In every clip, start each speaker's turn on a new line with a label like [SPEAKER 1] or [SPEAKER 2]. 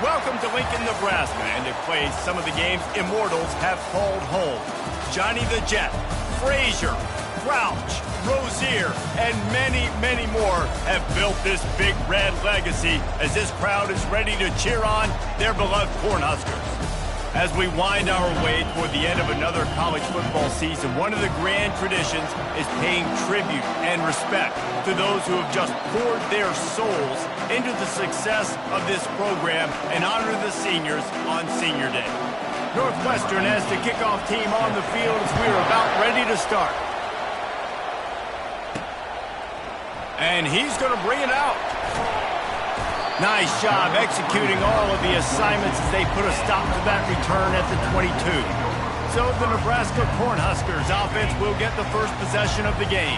[SPEAKER 1] Welcome to Lincoln, Nebraska, and a place some of the game's immortals have called home. Johnny the Jet, Frazier, Crouch, Rozier, and many, many more have built this big red legacy as this crowd is ready to cheer on their beloved Cornhuskers. As we wind our way toward the end of another college football season, one of the grand traditions is paying tribute and respect to those who have just poured their souls into the success of this program and honor the seniors on Senior Day. Northwestern has the kickoff team on the field as we are about ready to start. And he's going to bring it out. Nice job executing all of the assignments as they put a stop to that return at the 22. So the Nebraska Cornhuskers offense will get the first possession of the game.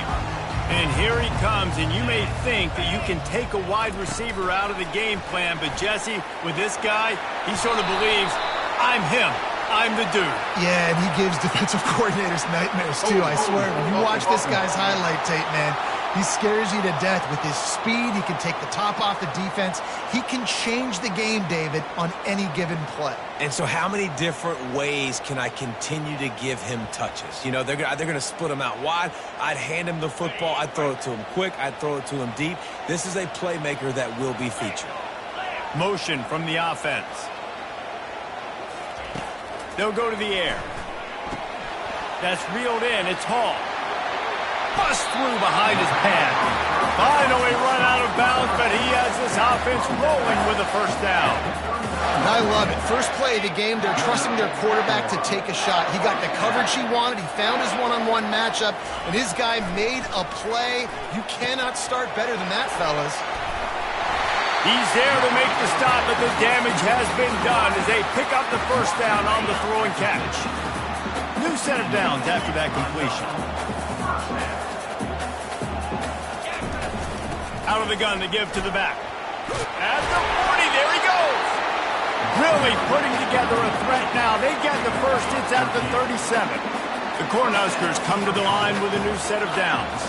[SPEAKER 1] And here he comes, and you may think that you can take a wide receiver out of the game plan, but Jesse, with this guy, he sort of believes, I'm him. I'm the dude.
[SPEAKER 2] Yeah, and he gives defensive coordinators nightmares, too, I swear. When you watch this guy's highlight tape, man, he scares you to death with his speed. He can take the top off the defense. He can change the game, David, on any given play.
[SPEAKER 3] And so how many different ways can I continue to give him touches? You know, they're going to split him out wide. I'd hand him the football. I'd throw it to him quick. I'd throw it to him deep. This is a playmaker that will be featured.
[SPEAKER 1] Motion from the offense. They'll go to the air. That's reeled in. It's Hall. Bust through behind his pad. Finally run out of bounds, but he has this offense rolling with a first down.
[SPEAKER 2] I love it. First play of the game, they're trusting their quarterback to take a shot. He got the coverage he wanted. He found his one-on-one matchup, and his guy made a play. You cannot start better than that, fellas.
[SPEAKER 1] He's there to make the stop, but the damage has been done as they pick up the first down on the throw and catch. New set of downs after that completion. Out of the gun to give to the back. At the 40, there he goes. Really putting together a threat now. They get the first, it's at the 37. The Cornhuskers come to the line with a new set of downs.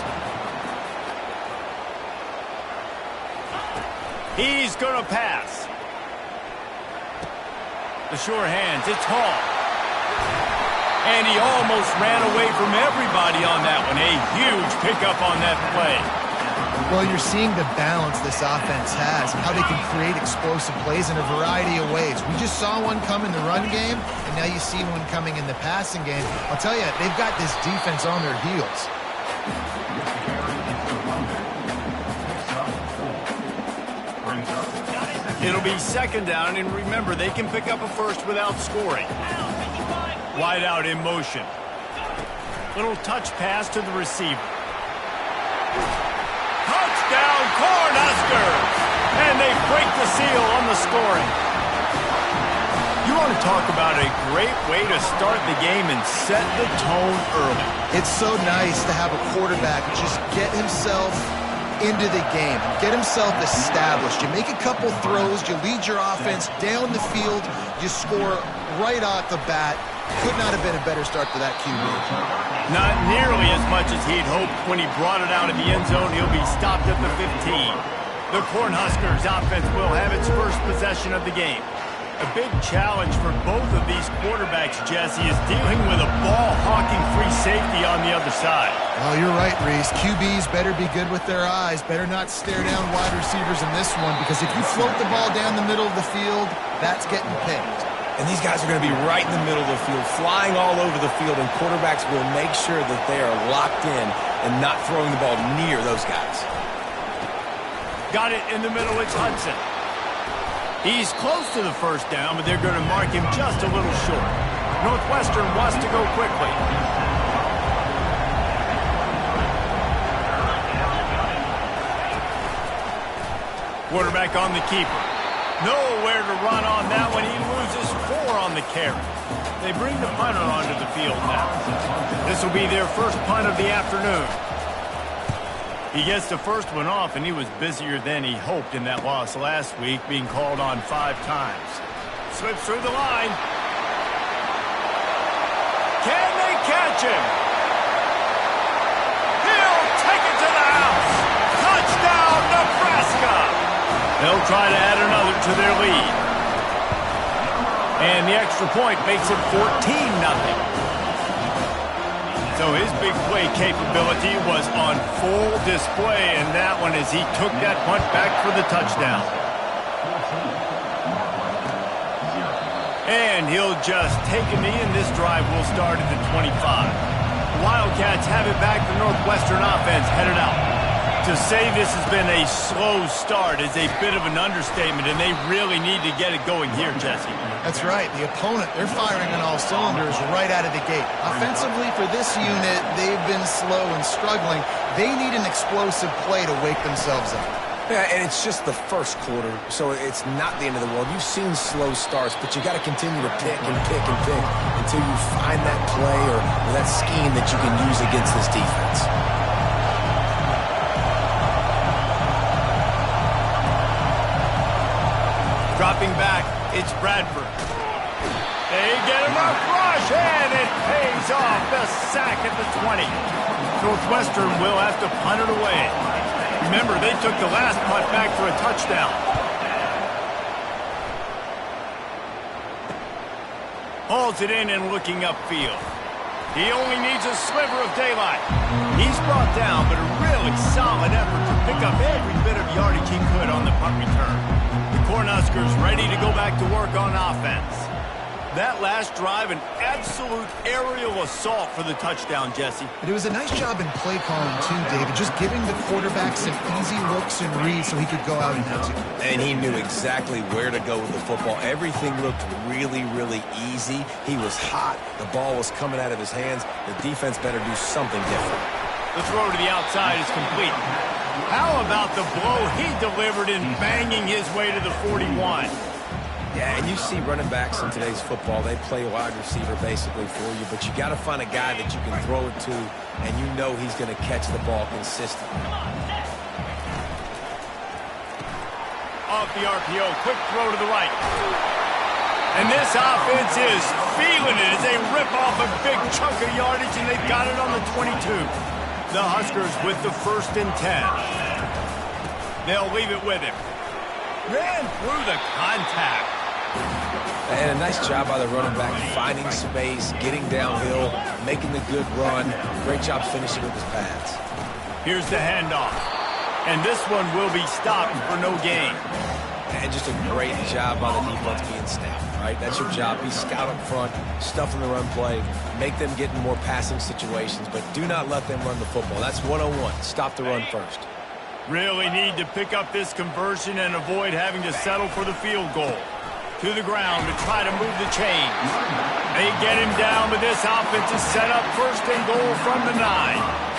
[SPEAKER 1] He's going to pass. The sure hands, it's Hall. And he almost ran away from everybody on that one. A huge pickup on that play.
[SPEAKER 2] Well, you're seeing the balance this offense has and how they can create explosive plays in a variety of ways. We just saw one come in the run game, and now you see one coming in the passing game. I'll tell you, they've got this defense on their heels.
[SPEAKER 1] It'll be second down, and remember, they can pick up a first without scoring. Wide out in motion. Little touch pass to the receiver. Touchdown, Cornhuskers! And they break the seal on the scoring. You want to talk about a great way to start the game and set the tone early.
[SPEAKER 2] It's so nice to have a quarterback just get himself into the game, get himself established. You make a couple throws, you lead your offense down the field, you score right off the bat. Could not have been a better start to that QB.
[SPEAKER 1] Not nearly as much as he'd hoped when he brought it out of the end zone. He'll be stopped at the 15. The Cornhuskers offense will have its first possession of the game. A big challenge for both of these quarterbacks, Jesse, is dealing with a ball-hawking free safety on the other side.
[SPEAKER 2] Oh, you're right, Reese. QBs better be good with their eyes. Better not stare down wide receivers in this one, because if you float the ball down the middle of the field, that's getting picked.
[SPEAKER 3] And these guys are going to be right in the middle of the field, flying all over the field, and quarterbacks will make sure that they are locked in and not throwing the ball near those guys.
[SPEAKER 1] Got it in the middle, it's Hudson. He's close to the first down, but they're going to mark him just a little short. Northwestern wants to go quickly. Quarterback on the keeper. Nowhere to run on that one. He loses 4 on the carry. They bring the punter onto the field now. This will be their first punt of the afternoon. He gets the first one off, and he was busier than he hoped in that loss last week, being called on 5 times. Slips through the line. Can they catch him? He'll take it to the house. Touchdown, Nebraska! They'll try to add another to their lead. And the extra point makes it 14-0. So his big play capability was on full display in that one as he took that punt back for the touchdown. And he'll just take a knee, and this drive will start at the 25. The Wildcats have it back. The Northwestern offense headed out. To say this has been a slow start is a bit of an understatement, and they really need to get it going here, Jesse.
[SPEAKER 2] That's right. The opponent, they're firing on all cylinders right out of the gate. Offensively, for this unit, they've been slow and struggling. They need an explosive play to wake themselves up.
[SPEAKER 3] Yeah, and it's just the first quarter, so it's not the end of the world. You've seen slow starts, but you got to continue to pick and pick and pick until you find that play or that scheme that you can use against this defense.
[SPEAKER 1] Dropping back, it's Bradford. They get him a rush, and it pays off. The sack at the 20. Northwestern will have to punt it away. Remember, they took the last punt back for a touchdown. Hauls it in and looking upfield. He only needs a sliver of daylight. He's brought down, but a really solid effort to pick up every bit of yardage he could on the punt return. Cornhuskers ready to go back to work on offense. That last drive, an absolute aerial assault for the touchdown, Jesse.
[SPEAKER 2] But it was a nice job in play calling, too, David. Just giving the quarterback some easy looks and reads so he could go out and execute.
[SPEAKER 3] And he knew exactly where to go with the football. Everything looked really, really easy. He was hot. The ball was coming out of his hands. The defense better do something different.
[SPEAKER 1] The throw to the outside is complete. How about the blow he delivered in banging his way to the 41?
[SPEAKER 3] Yeah, and you see running backs in today's football, they play wide receiver basically for you, but you got to find a guy that you can throw it to, and you know he's going to catch the ball consistently.
[SPEAKER 1] Off the RPO, quick throw to the right. And this offense is feeling it as they rip off a big chunk of yardage, and they've got it on the 22. The Huskers with the 1st and 10. They'll leave it with him. Ran through the contact.
[SPEAKER 3] And a nice job by the running back, finding space, getting downhill, making the good run. Great job finishing with his pads.
[SPEAKER 1] Here's the handoff. And this one will be stopped for no gain.
[SPEAKER 3] And just a great job by the defense being snapped, right? That's your job. Be scout up front, stuff in the run play, make them get in more passing situations, but do not let them run the football. That's 101. Stop the run first.
[SPEAKER 1] Really need to pick up this conversion and avoid having to settle for the field goal. To the ground to try to move the chains. They get him down, but this offense is set up 1st and goal from the 9.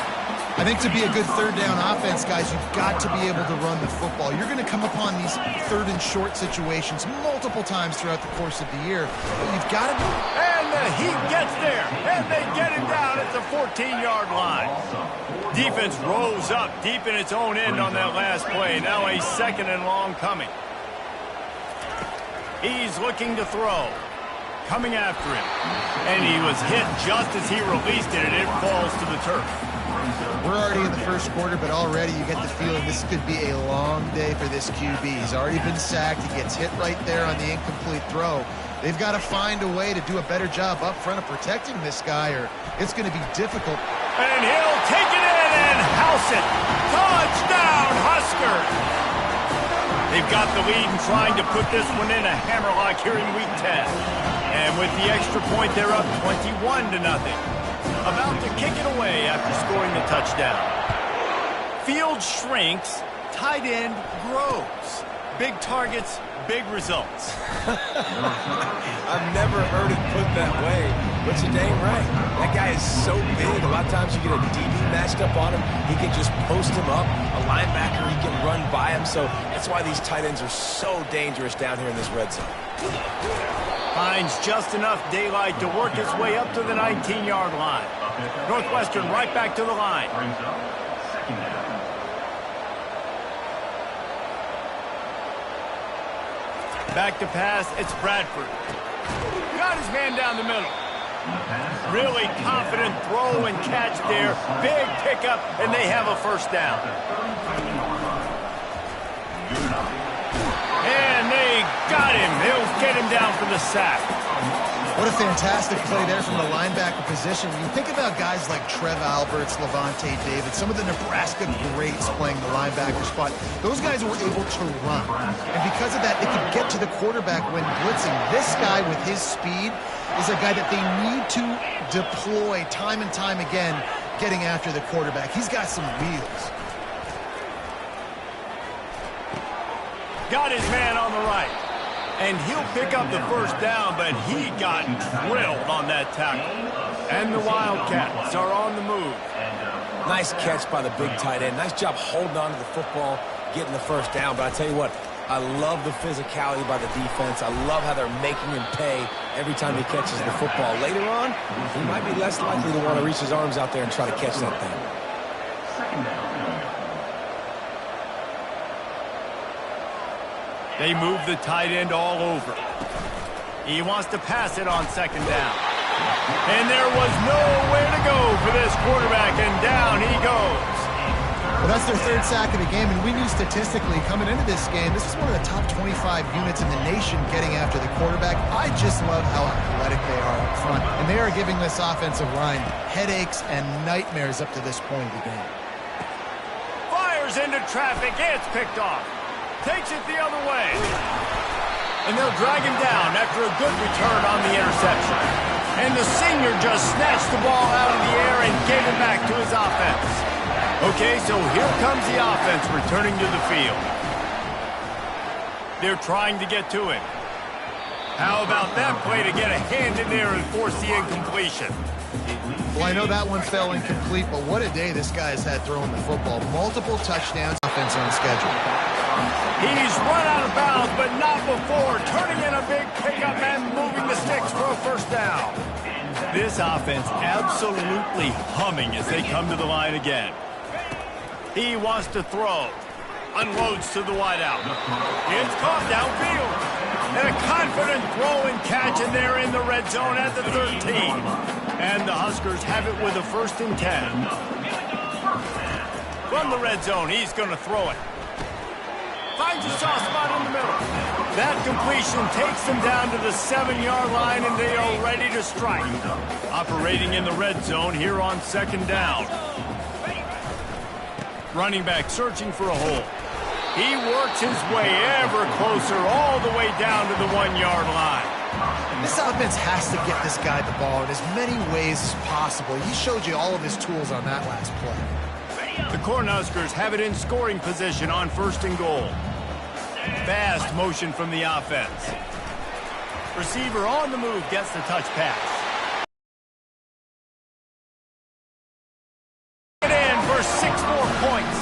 [SPEAKER 2] I think to be a good third down offense, guys, you've got to be able to run the football. You're going to come upon these 3rd and short situations multiple times throughout the course of the year. But you've got to do it.
[SPEAKER 1] And the heat gets there, and they get him down at the 14-yard line. Defense rolls up deep in its own end on that last play. Now a 2nd and long coming. He's looking to throw. Coming after him. And he was hit just as he released it, and it falls to the turf.
[SPEAKER 2] We're already in the 1st quarter, but already you get the feeling this could be a long day for this QB. He's already been sacked. He gets hit right there on the incomplete throw. They've got to find a way to do a better job up front of protecting this guy, or it's going to be difficult.
[SPEAKER 1] And he'll take it in and house it. Touchdown, Huskers! They've got the lead and trying to put this one in a hammerlock here in Week 10. And with the extra point, they're up 21-0. About to kick it away after scoring the touchdown. Field shrinks, tight end grows. Big targets, big results.
[SPEAKER 3] I've never heard it put that way, but you're dang right. That guy is so big. A lot of times you get a DB matched up on him. He can just post him up. A linebacker, he can run by him. So that's why these tight ends are so dangerous down here in this red zone.
[SPEAKER 1] Finds just enough daylight to work his way up to the 19-yard line. Northwestern right back to the line. Back to pass, it's Bradford. Got his man down the middle. Really confident throw and catch there. Big pickup, and they have a 1st down. And they got him. He'll get him down for the sack.
[SPEAKER 2] What a fantastic play there from the linebacker position. You think about guys like Trev Alberts, Levante David, some of the Nebraska greats playing the linebacker spot. Those guys were able to run. And because of that, they could get to the quarterback when blitzing. This guy with his speed is a guy that they need to deploy time and time again, getting after the quarterback. He's got some wheels.
[SPEAKER 1] Got his man on the right. And he'll pick up the first down, but he got drilled on that tackle. And the Wildcats are on the move.
[SPEAKER 3] Nice catch by the big tight end. Nice job holding on to the football, getting the first down. But I tell you what, I love the physicality by the defense. I love how they're making him pay every time he catches the football. Later on, he might be less likely to want to reach his arms out there and try to catch that thing.
[SPEAKER 4] Second down.
[SPEAKER 1] They move the tight end all over. He wants to pass it on second down. And there was nowhere to go for this quarterback, and down he goes.
[SPEAKER 2] Well, that's their third sack of the game, and we knew statistically coming into this game, this is one of the top 25 units in the nation getting after the quarterback. I just love how athletic they are up front, and they are giving this offensive line headaches and nightmares up to this point of the game.
[SPEAKER 1] Fires into traffic. It's picked off. Takes it the other way. And they'll drag him down after a good return on the interception. And the senior just snatched the ball out of the air and gave it back to his offense. Okay, so here comes the offense returning to the field. They're trying to get to him. How about that play to get a hand in there and force the incompletion?
[SPEAKER 2] Well, I know that one fell incomplete, but what a day this guy has had throwing the football. Multiple touchdowns, offense on schedule.
[SPEAKER 1] He's run out of bounds, but not before. Turning in a big pickup and moving the sticks for a first down. This offense absolutely humming as they come to the line again. He wants to throw. Unloads to the wideout. It's caught downfield. And a confident throw and catch, and they're in the red zone at the 13. And the Huskers have it with a 1st and 10. From the red zone, he's going to throw it. Finds a soft spot in the middle. That completion takes them down to the 7-yard line, and they are ready to strike. Operating in the red zone here on 2nd down. Running back searching for a hole. He works his way ever closer all the way down to the 1-yard line.
[SPEAKER 2] This offense has to get this guy the ball in as many ways as possible. He showed you all of his tools on that last play.
[SPEAKER 1] The Cornhuskers have it in scoring position on 1st and goal. Fast motion from the offense. Receiver on the move gets the touch pass. Get in for 6 more points.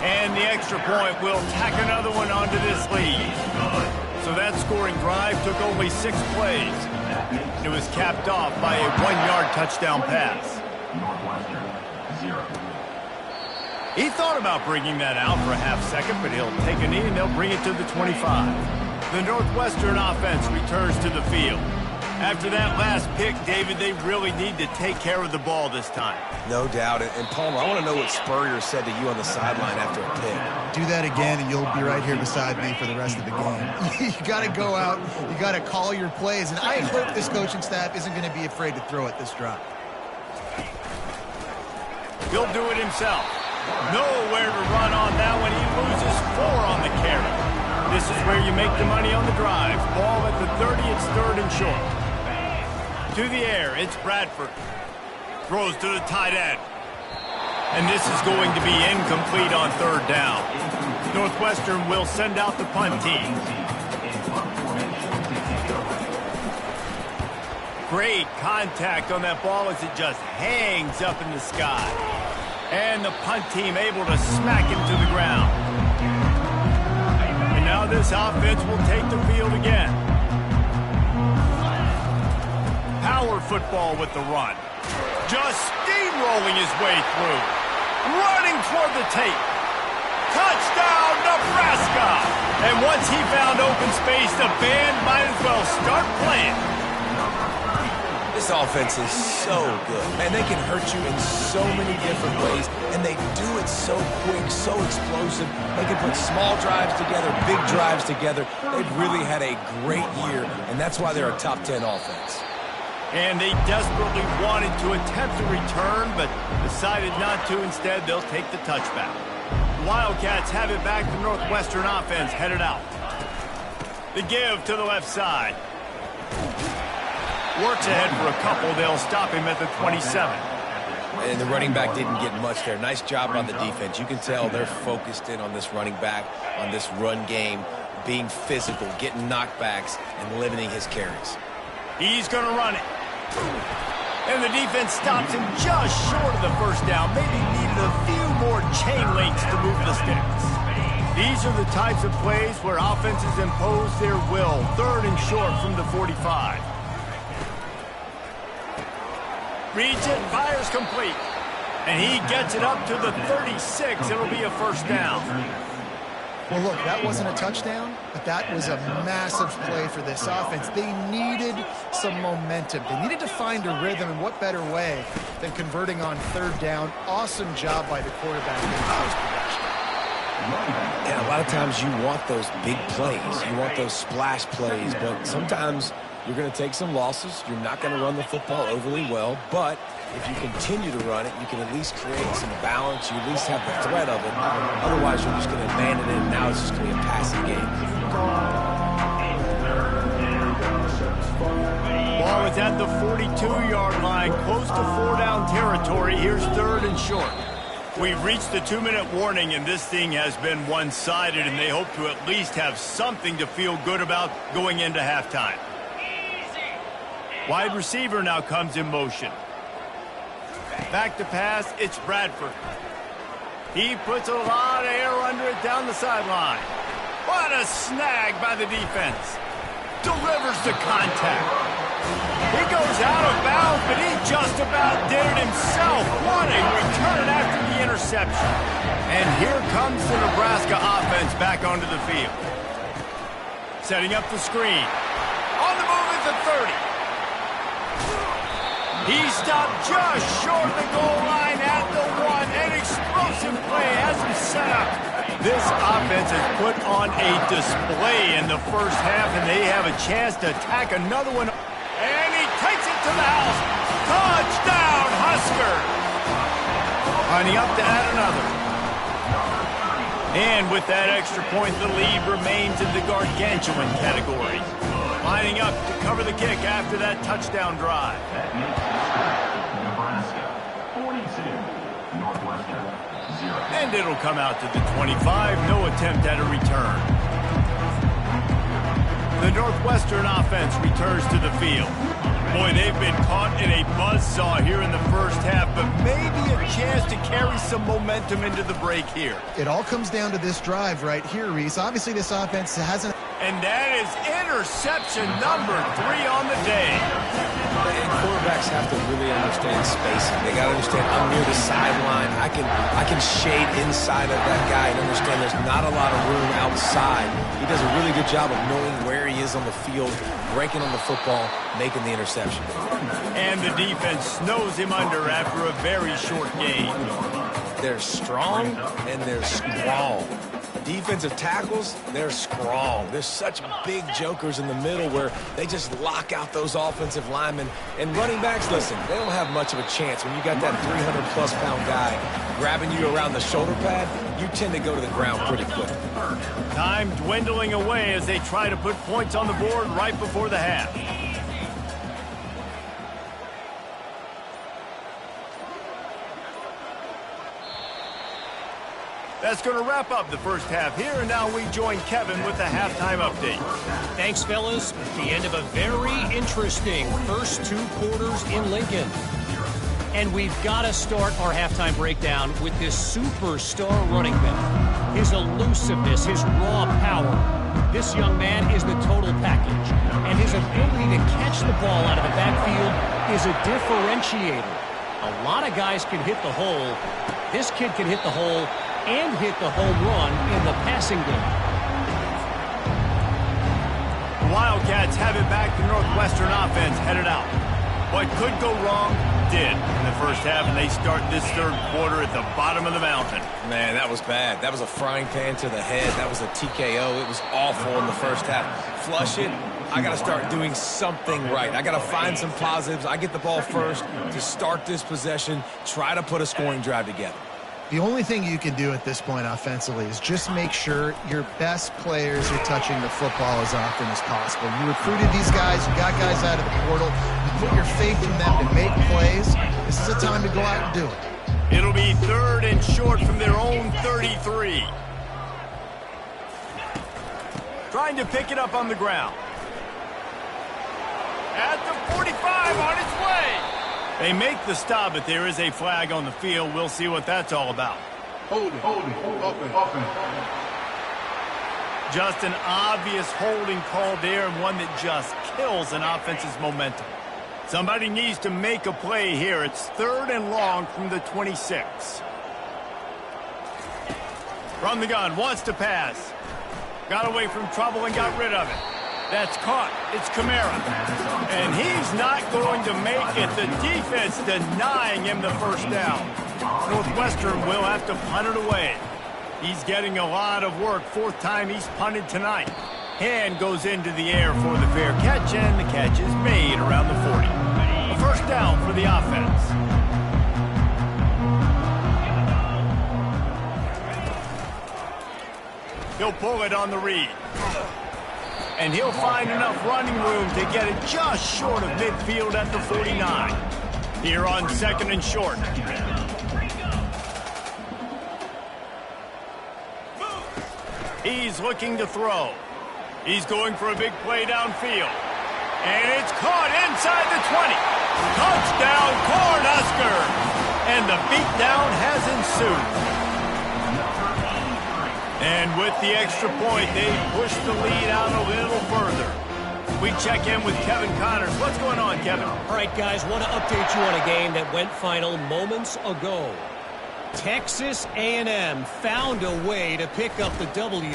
[SPEAKER 1] And the extra point will tack another one onto this lead. So that scoring drive took only 6 plays. It was capped off by a 1-yard touchdown pass. He thought about bringing that out for a half second, but he'll take a knee and they'll bring it to the 25. The Northwestern offense returns to the field. After that last pick, David, they really need to take care of the ball this time.
[SPEAKER 3] No doubt. And Palmer, I want to know what Spurrier said to you on the sideline after a pick.
[SPEAKER 2] Do that again, and you'll be right here beside me for the rest of the game. You got to go out. You got to call your plays, and I hope this coaching staff isn't going to be afraid to throw it this drive.
[SPEAKER 1] He'll do it himself. Nowhere to run on that one. He loses 4 on the carry. This is where you make the money on the drive. Ball at the 30. It's 3rd and short. To the air, it's Bradford. Throws to the tight end. And this is going to be incomplete on 3rd down. Northwestern will send out the punt team. Great contact on that ball as it just hangs up in the sky. And the punt team able to smack him to the ground. And now this offense will take the field again. Power football with the run. Just steamrolling his way through. Running toward the tape. Touchdown, Nebraska! And once he found open space, the band might as well start playing.
[SPEAKER 3] This offense is so good, and they can hurt you in so many different ways, and they do it so quick, so explosive. They can put small drives together, big drives together. They've really had a great year, and that's why they're a top 10 offense.
[SPEAKER 1] And they desperately wanted to attempt a return, but decided not to. Instead, they'll take the touchback. The Wildcats have it back. The Northwestern offense headed out. The give to the left side. Works ahead for a couple. They'll stop him at the 27.
[SPEAKER 3] And the running back didn't get much there. Nice job on the defense. You can tell they're focused in on this running back, on this run game, being physical, getting knockbacks, and limiting his carries.
[SPEAKER 1] He's going to run it. And the defense stops him just short of the first down. Maybe needed a few more chain links to move the sticks. These are the types of plays where offenses impose their will. 3rd and short from the 45. Reads it, fires complete. And he gets it up to the 36. It'll be a first down.
[SPEAKER 2] Well, look, that wasn't a touchdown, but that was a massive play for this offense. They needed some momentum. They needed to find a rhythm, and what better way than converting on 3rd down. Awesome job by the quarterback in post-production.
[SPEAKER 3] And a lot of times you want those big plays. You want those splash plays, but sometimes you're going to take some losses. You're not going to run the football overly well, but if you continue to run it, you can at least create some balance. You at least have the threat of it. Otherwise, you're just going to abandon it, and now it's just going to be a passing game.
[SPEAKER 1] Ball is at the 42-yard line, close to 4-down territory. Here's 3rd and short. We've reached the 2-minute warning, and this thing has been one-sided, and they hope to at least have something to feel good about going into halftime. Wide receiver now comes in motion. Back to pass, it's Bradford. He puts a lot of air under it down the sideline. What a snag by the defense. Delivers the contact. He goes out of bounds, but he just about did it himself. What a return after the interception. And here comes the Nebraska offense back onto the field. Setting up the screen. On the move at the 30. He stopped just short of the goal line at the 1. An explosive play has him set up. This offense has put on a display in the first half, and they have a chance to attack another one. And he takes it to the house. Touchdown, Husker. Lining up to add another. And with that extra point, the lead remains in the gargantuan category. Lining up to cover the kick after that touchdown drive.
[SPEAKER 4] Nebraska, 42. Northwestern, 0.
[SPEAKER 1] And it'll come out to the 25. No attempt at a return. The Northwestern offense returns to the field. Boy, they've been caught in a buzzsaw here in the first half, but maybe a chance to carry some momentum into the break here.
[SPEAKER 2] It all comes down to this drive right here, Reese. Obviously, this offense hasn't...
[SPEAKER 1] And that is interception number 3 on the day.
[SPEAKER 3] And quarterbacks have to really understand spacing. They got to understand I'm near the sideline. I can shade inside of that guy and understand there's not a lot of room outside. He does a really good job of knowing where he is on the field, breaking on the football, making the interception.
[SPEAKER 1] And the defense snows him under after a very short game.
[SPEAKER 3] They're strong and they're strong. Defensive tackles, they're strong. There's such big jokers in the middle where they just lock out those offensive linemen. And running backs, listen, they don't have much of a chance. When you got that 300-plus pound guy grabbing you around the shoulder pad, you tend to go to the ground pretty quick.
[SPEAKER 1] Time dwindling away as they try to put points on the board right before the half. That's going to wrap up the first half here, and now we join Kevin with the halftime update.
[SPEAKER 5] Thanks, fellas. The end of a very interesting first 2 quarters in Lincoln. And we've got to start our halftime breakdown with this superstar running back. His elusiveness, his raw power. This young man is the total package. And his ability to catch the ball out of the backfield is a differentiator. A lot of guys can hit the hole. This kid can hit the hole and hit the home run in the passing game.
[SPEAKER 1] The Wildcats have it back. The Northwestern offense headed out. What could go wrong did in the first half, and they start this third quarter at the bottom of the mountain.
[SPEAKER 3] Man, that was bad. That was a frying pan to the head. That was a TKO. It was awful in the first half. Flush it. I got to start doing something right. I got to find some positives. I get the ball first to start this possession, try to put a scoring drive together.
[SPEAKER 2] The only thing you can do at this point offensively is just make sure your best players are touching the football as often as possible. You recruited these guys, you got guys out of the portal, you put your faith in them to make plays. This is a time to go out and do it.
[SPEAKER 1] It'll be 3rd and short from their own 33. Trying to pick it up on the ground. At the 45, on its way. They make the stop, but there is a flag on the field. We'll see what that's all about.
[SPEAKER 4] Holding.
[SPEAKER 1] Just an obvious holding call there, and one that just kills an offense's momentum. Somebody needs to make a play here. It's 3rd and long from the 26. From the gun, wants to pass. Got away from trouble and got rid of it. That's caught. It's Kamara. And he's not going to make it. The defense denying him the first down. Northwestern will have to punt it away. He's getting a lot of work. 4th time he's punted tonight. Hand goes into the air for the fair catch, and the catch is made around the 40. A first down for the offense. He'll pull it on the read. And he'll find enough running room to get it just short of midfield at the 49. Here on 2nd and short. He's looking to throw. He's going for a big play downfield. And it's caught inside the 20. Touchdown, Cornhusker! And the beatdown has ensued. And with the extra point, they push the lead out a little further. We check in with Kevin Connors. What's going on, Kevin?
[SPEAKER 5] All right, guys, want to update you on a game that went final moments ago. Texas A&M found a way to pick up the W,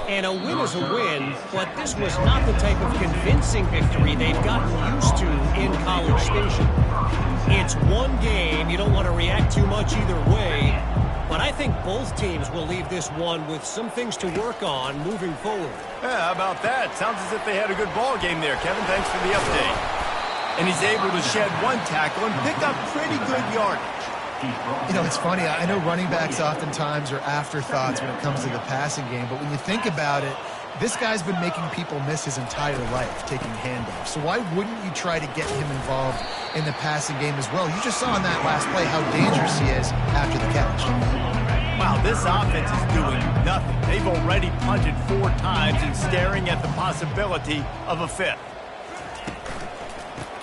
[SPEAKER 5] and a win is a win, but this was not the type of convincing victory they've gotten used to in College Station. It's one game. You don't want to react too much either way. But I think both teams will leave this one with some things to work on moving forward.
[SPEAKER 1] Yeah, how about that? Sounds as if they had a good ball game there, Kevin. Thanks for the update. And he's able to shed one tackle and pick up pretty good yardage.
[SPEAKER 2] You know, it's funny. I know running backs oftentimes are afterthoughts when it comes to the passing game, but when you think about it, this guy's been making people miss his entire life taking handoffs. So why wouldn't you try to get him involved in the passing game as well? You just saw in that last play how dangerous he is after the catch.
[SPEAKER 1] Wow, this offense is doing nothing. They've already punted 4 times and staring at the possibility of a 5th.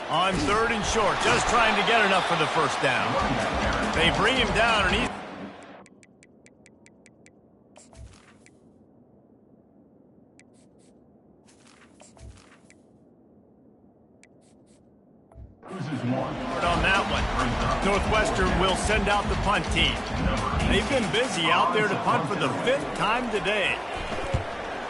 [SPEAKER 1] On 3rd and short, just trying to get enough for the first down. They bring him down, and he's... on that one. Northwestern will send out the punt team. They've been busy out there to punt for the 5th time today.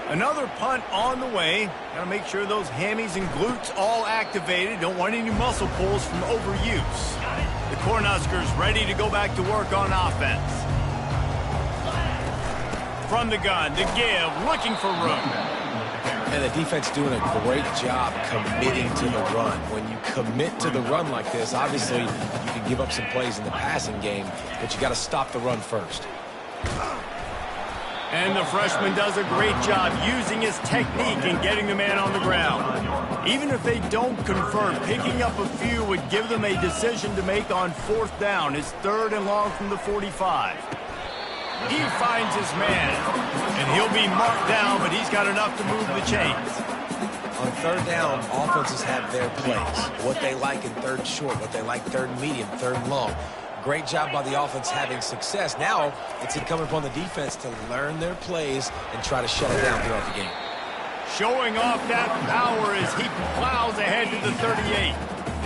[SPEAKER 1] Another punt on the way. Got to make sure those hammies and glutes all activated. Don't want any muscle pulls from overuse. The Cornhuskers ready to go back to work on offense. From the gun, the give, looking for room.
[SPEAKER 3] And the defense doing a great job committing to the run. When you commit to the run like this, obviously you can give up some plays in the passing game, but you got to stop the run first.
[SPEAKER 1] And the freshman does a great job using his technique and getting the man on the ground. Even if they don't convert, picking up a few would give them a decision to make on 4th down. It's 3rd and long from the 45. He finds his man, and he'll be marked down, but he's got enough to move the chains.
[SPEAKER 3] On 3rd down, offenses have their plays. What they like in 3rd short, what they like 3rd medium, 3rd long. Great job by the offense having success. Now it's incumbent upon the defense to learn their plays and try to shut it down throughout the game.
[SPEAKER 1] Showing off that power as he plows ahead to the 38.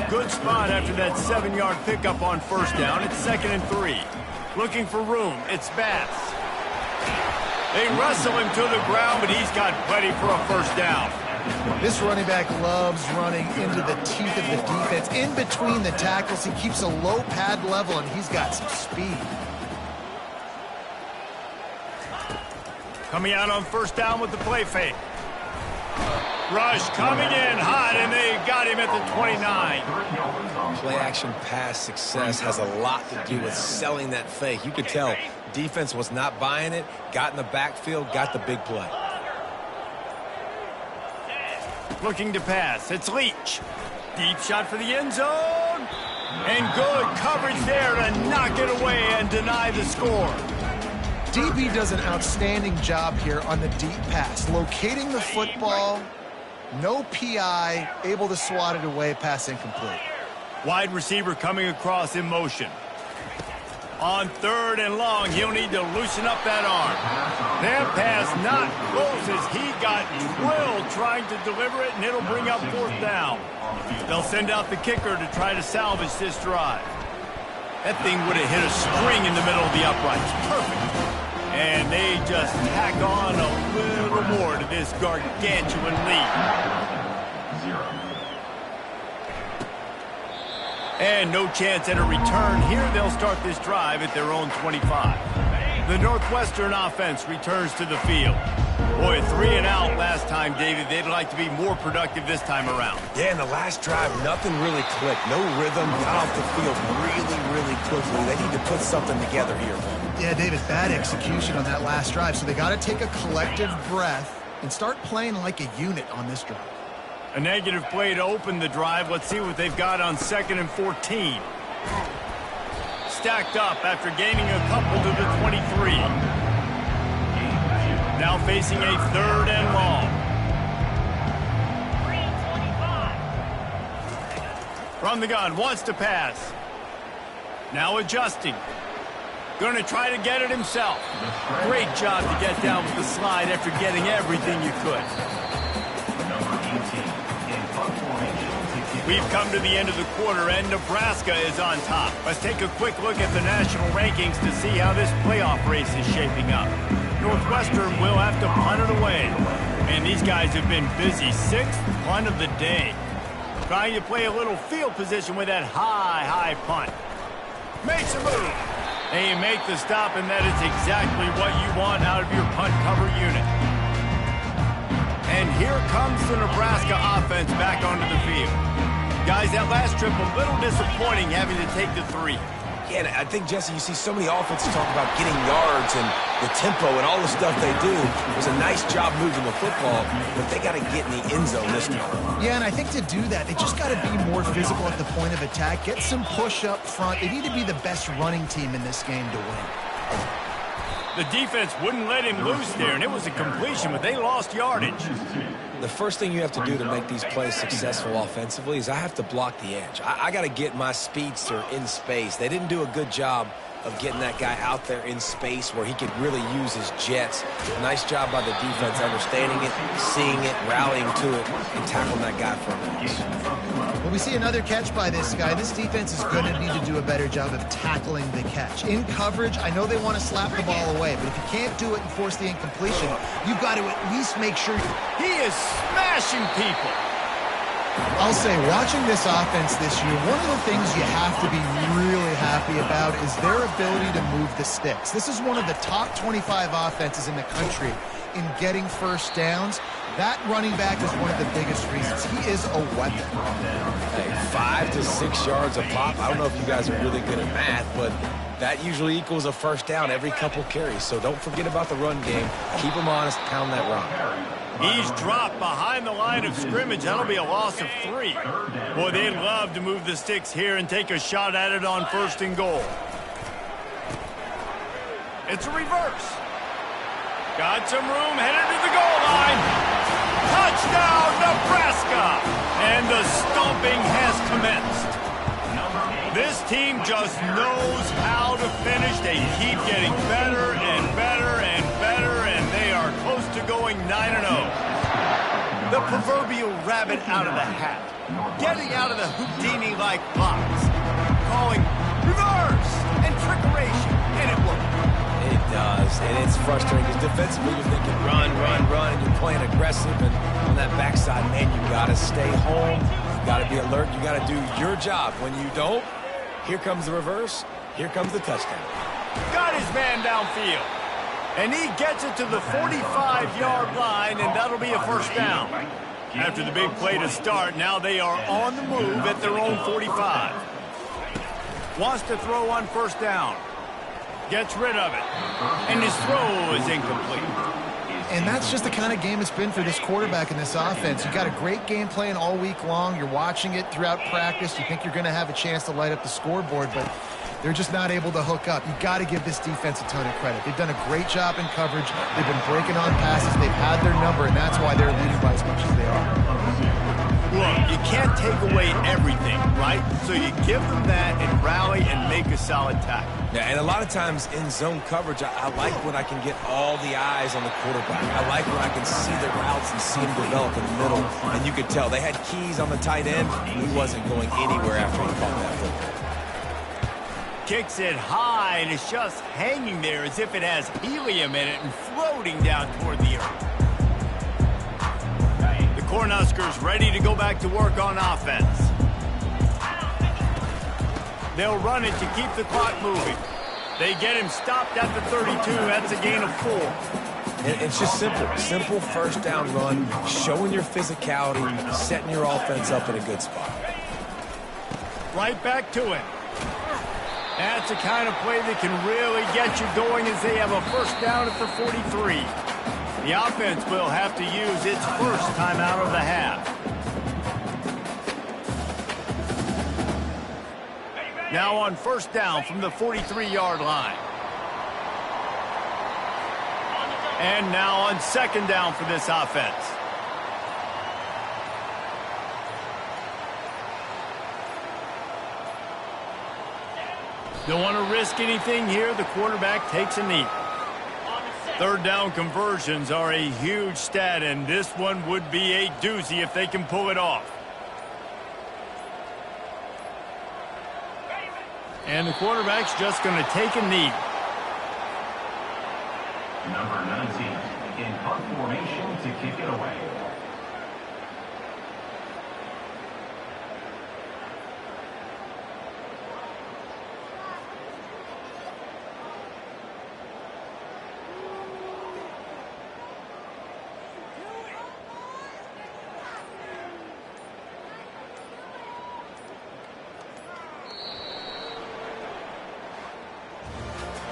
[SPEAKER 1] Good spot after that 7-yard pickup on 1st down. It's 2nd and 3. Looking for room. It's Bass. They wrestle him to the ground, but he's got plenty for a first down.
[SPEAKER 2] This running back loves running into the teeth of the defense. In between the tackles, he keeps a low pad level, and he's got some speed.
[SPEAKER 1] Coming out on first down with the play fake. Rush coming in hot, and they got him at the 29.
[SPEAKER 3] Play action pass success has a lot to do with selling that fake. You could tell defense was not buying it, got in the backfield, got the big play.
[SPEAKER 1] Looking to pass. It's Leach. Deep shot for the end zone. And good coverage there to knock it away and deny the score.
[SPEAKER 2] DB does an outstanding job here on the deep pass. Locating the football, no PI, able to swat it away, pass incomplete.
[SPEAKER 1] Wide receiver coming across in motion. On third and long, he'll need to loosen up that arm. That pass not close as he got drilled trying to deliver it, and it'll bring up fourth down. They'll send out the kicker to try to salvage this drive. That thing would have hit a string in the middle of the uprights. Perfect. And they just tack on a little more to this gargantuan lead. And no chance at a return here. They'll start this drive at their own 25. The Northwestern offense returns to the field. Boy, 3 and out last time, David. They'd like to be more productive this time around.
[SPEAKER 3] Yeah, in the last drive, nothing really clicked. No rhythm, got off the field really quickly. They need to put something together here.
[SPEAKER 2] Yeah, David, bad execution on that last drive, so they got to take a collective breath and start playing like a unit on this drive.
[SPEAKER 1] A negative play to open the drive. Let's see what they've got on 2nd and 14. Stacked up after gaining a couple to the 23. Now facing a 3rd and long. From the gun, wants to pass. Now adjusting. Going to try to get it himself. Great job to get down with the slide after getting everything you could. We've come to the end of the quarter, and Nebraska is on top. Let's take a quick look at the national rankings to see how this playoff race is shaping up. Northwestern will have to punt it away. And these guys have been busy. 6th punt of the day. Trying to play a little field position with that high punt. Makes a move. They make the stop, and that is exactly what you want out of your punt cover unit. And here comes the Nebraska offense back onto the field. Guys, that last trip a little disappointing having to take the 3.
[SPEAKER 3] Yeah, and I think, Jesse, you see so many offenses talk about getting yards and the tempo and all the stuff they do. It was a nice job moving the football, but they got to get in the end zone this time.
[SPEAKER 2] Yeah, and I think to do that, they just got to be more physical at the point of attack, get some push up front. They need to be the best running team in this game to win.
[SPEAKER 1] The defense wouldn't let him loose there, and it was a completion, but they lost yardage.
[SPEAKER 3] The first thing you have to do to make these plays successful offensively is I have to block the edge. I got to get my speedster in space. They didn't do a good job of getting that guy out there in space where he could really use his jets. Nice job by the defense understanding it, seeing it, rallying to it, and tackling that guy for a loss.
[SPEAKER 2] Well, we see another catch by this guy. This defense is going to need to do a better job of tackling the catch. In coverage, I know they want to slap the ball away, but if you can't do it and force the incompletion, you've got to at least make sure
[SPEAKER 1] He is smashing people.
[SPEAKER 2] I'll say, watching this offense this year, one of the things you have to be really happy about is their ability to move the sticks. This is one of the top 25 offenses in the country in getting first downs. That running back is one of the biggest reasons. He is a weapon.
[SPEAKER 3] Hey, 5 to 6 yards a pop. I don't know if you guys are really good at math, but that usually equals a first down every couple carries. So don't forget about the run game. Keep them honest, pound that rock.
[SPEAKER 1] He's dropped behind the line of scrimmage. That'll be a loss of 3. Boy, they'd love to move the sticks here and take a shot at it on 1st and goal. It's a reverse. Got some room, headed to the goal line. Touchdown, Nebraska! And the stomping has commenced. This team just knows how to finish. They keep getting better and better and better, and they are close to going 9-0. The proverbial rabbit out of the hat. Getting out of the Houdini-like box. Calling reverse and trickeration, and it worked.
[SPEAKER 3] It does, and it's frustrating because defensively you're thinking run, and you're playing aggressive, and on that backside, man, you got to stay home, you got to be alert, you got to do your job. When you don't, here comes the reverse, here comes the touchdown.
[SPEAKER 1] Got his man downfield, and he gets it to the 45-yard line, and that'll be a first down. After the big play to start, now they are on the move at their own 45. Wants to throw on first down. Gets rid of it. And his throw is incomplete.
[SPEAKER 2] And that's just the kind of game it's been for this quarterback in this offense. You got a great game plan all week long. You're watching it throughout practice. You think you're going to have a chance to light up the scoreboard, but they're just not able to hook up. You got to give this defense a ton of credit. They've done a great job in coverage. They've been breaking on passes. They've had their number, and that's why they're leading by as much as they are.
[SPEAKER 1] Look, you can't take away everything, right? So you give them that and rally and make a solid tackle.
[SPEAKER 3] Yeah, and a lot of times in zone coverage, I like when I can get all the eyes on the quarterback. I like when I can see the routes and see them develop in the middle. And you could tell they had keys on the tight end. He wasn't going anywhere after he caught that football.
[SPEAKER 1] Kicks it high, and it's just hanging there as if it has helium in it and floating down toward the earth. The Cornhuskers ready to go back to work on offense. They'll run it to keep the clock moving. They get him stopped at the 32. That's a gain of 4.
[SPEAKER 3] It's just simple first down run, showing your physicality, setting your offense up in a good spot.
[SPEAKER 1] Right back to it. That's the kind of play that can really get you going as they have a first down at the 43. The offense will have to use its first timeout of the half. Now on first down from the 43-yard line. And now on second down for this offense. Don't want to risk anything here. The quarterback takes a knee. Third down conversions are a huge stat, and this one would be a doozy if they can pull it off. And the quarterback's just going to take a knee.
[SPEAKER 4] Number 19 in punt formation to kick it away.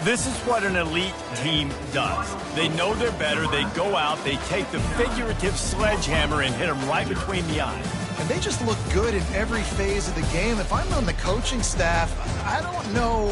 [SPEAKER 1] This is what an elite team does. They know they're better. They go out. They take the figurative sledgehammer and hit them right between the eyes.
[SPEAKER 2] And they just look good in every phase of the game. If I'm on the coaching staff, I don't know